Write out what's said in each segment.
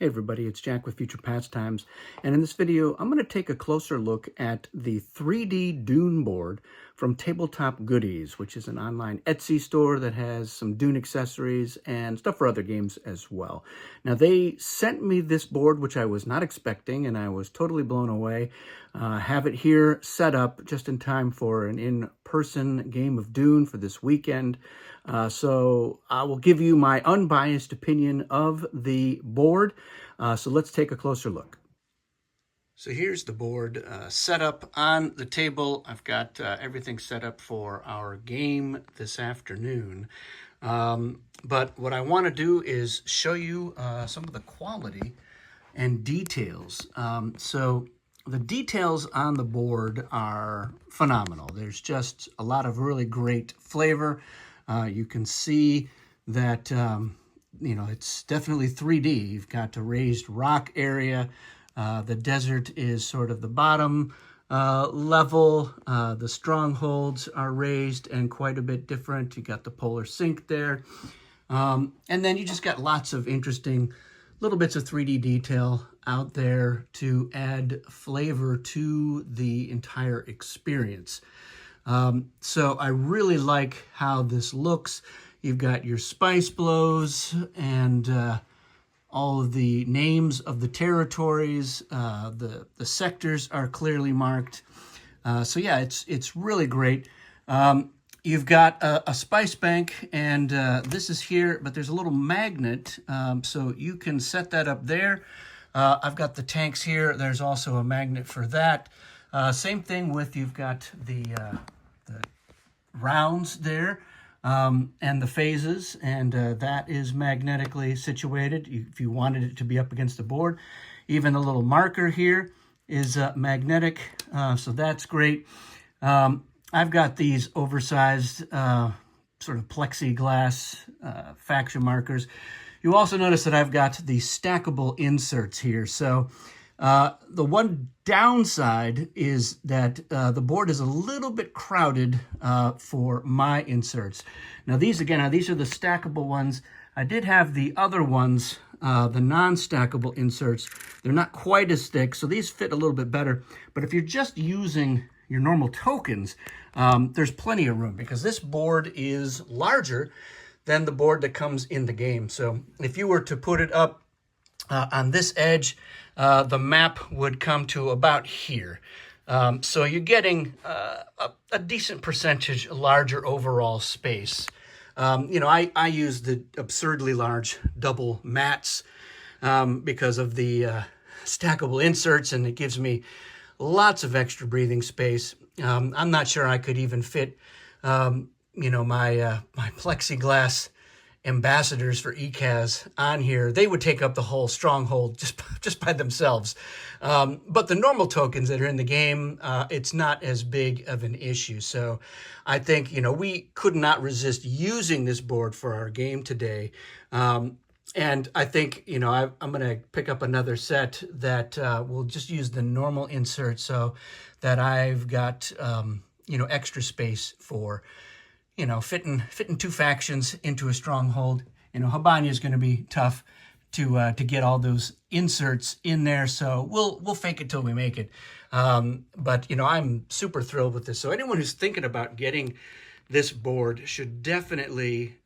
Hey everybody, it's Jack with Future Pastimes, and in this video I'm going to take a closer look at the 3D Dune board from Tabletop Goodies, which is an online Etsy store that has some Dune accessories and stuff for other games as well. Now they sent me this board, which I was not expecting, and I was totally blown away. Have it here set up just in time for an in-person game of Dune for this weekend. So I will give you my unbiased opinion of the board. So let's take a closer look. So here's the board set up on the table. I've got everything set up for our game this afternoon. But what I want to do is show you some of the quality and details. So the details on the board are phenomenal. There's just a lot of really great flavor. You can see that it's definitely 3D. You've got a raised rock area. The desert is sort of the bottom level. The strongholds are raised and quite a bit different. You got the polar sink there. And then you just got lots of interesting little bits of 3D detail out there to add flavor to the entire experience. So I really like how this looks. You've got your spice blows and all of the names of the territories. The sectors are clearly marked. So yeah, it's really great. You've got a spice bank, and this is here, but there's a little magnet, so you can set that up there. I've got the tanks here. There's also a magnet for that. Same thing with, you've got the rounds there. And the phases, and that is magnetically situated if you wanted it to be up against the board. Even the little marker here is magnetic, so that's great. I've got these oversized sort of plexiglass faction markers. You also notice that I've got the stackable inserts here. So the one downside is that the board is a little bit crowded for my inserts. Now these are the stackable ones. I did have the other ones, the non-stackable inserts. They're not quite as thick, so these fit a little bit better. But if you're just using your normal tokens, there's plenty of room because this board is larger than the board that comes in the game. So if you were to put it up on this edge, the map would come to about here. So you're getting a decent percentage larger overall space. I use the absurdly large double mats because of the stackable inserts, and it gives me lots of extra breathing space. I'm not sure I could even fit, my plexiglass ambassadors for ECAS on here. They would take up the whole stronghold just by themselves. But the normal tokens that are in the game, it's not as big of an issue. So I think, we could not resist using this board for our game today. And I think, I'm going to pick up another set that will just use the normal insert so that I've got, extra space for fitting two factions into a stronghold. Habanya is going to be tough to get all those inserts in there, so we'll fake it till we make it. But I'm super thrilled with this. So anyone who's thinking about getting this board should definitely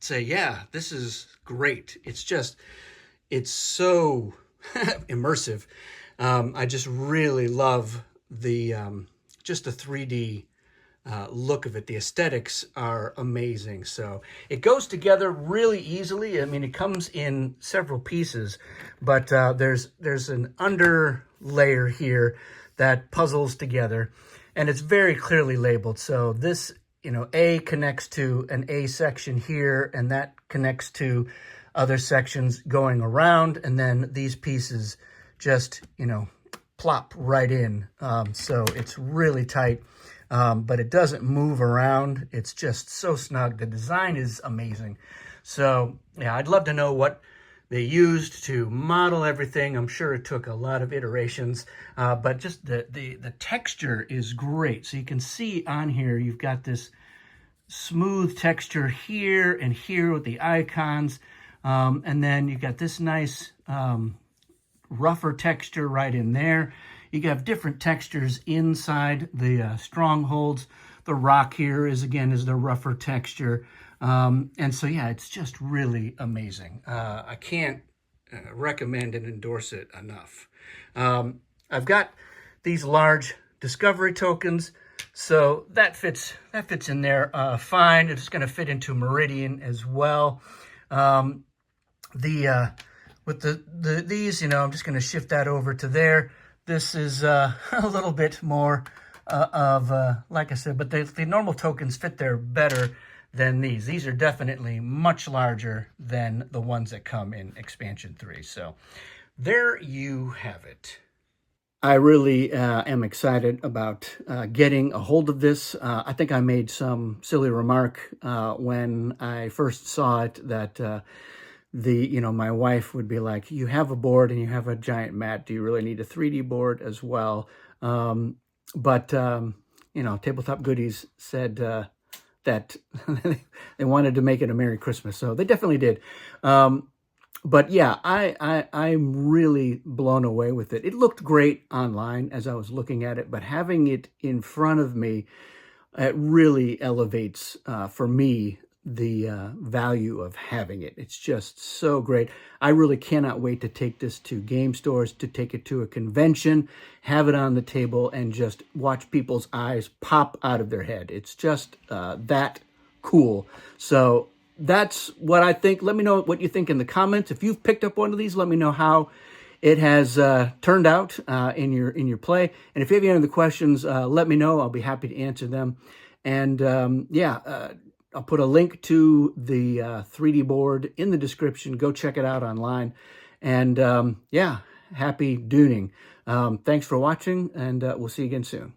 say, yeah, this is great. It's so immersive. I just really love the just the 3D look of it. The aesthetics are amazing. So it goes together really easily. I mean, it comes in several pieces, but there's an under layer here that puzzles together, and it's very clearly labeled. So this, A connects to an A section here, and that connects to other sections going around, and then these pieces just, plop right in. So it's really tight. But it doesn't move around. It's just so snug. The design is amazing. So yeah, I'd love to know what they used to model everything. I'm sure it took a lot of iterations, but just the texture is great. So you can see on here, you've got this smooth texture here and here with the icons. And then you got this nice rougher texture right in there. You have different textures inside the strongholds. The rock here is the rougher texture. And so, yeah, it's just really amazing. I can't recommend and endorse it enough. I've got these large discovery tokens, so that fits in there fine. It's going to fit into Meridian as well. With these, I'm just going to shift that over to there. This is a little bit more like I said, but the normal tokens fit there better than these. These are definitely much larger than the ones that come in Expansion 3. So there you have it. I really am excited about getting a hold of this. I think I made some silly remark when I first saw it that my wife would be like, you have a board and you have a giant mat. Do you really need a 3D board as well? But Tabletop Goodies said that they wanted to make it a Merry Christmas. So they definitely did. But yeah, I'm really blown away with it. It looked great online as I was looking at it, but having it in front of me, it really elevates, for me, the value of having it. It's just so great. I really cannot wait to take this to game stores, to take it to a convention, have it on the table, and just watch people's eyes pop out of their head. It's just that cool. So that's what I think. Let me know what you think in the comments. If you've picked up one of these, let me know how it has turned out in your play. And if you have any other questions, let me know. I'll be happy to answer them. And I'll put a link to the 3D board in the description. Go check it out online. And happy Duning. Thanks for watching, and we'll see you again soon.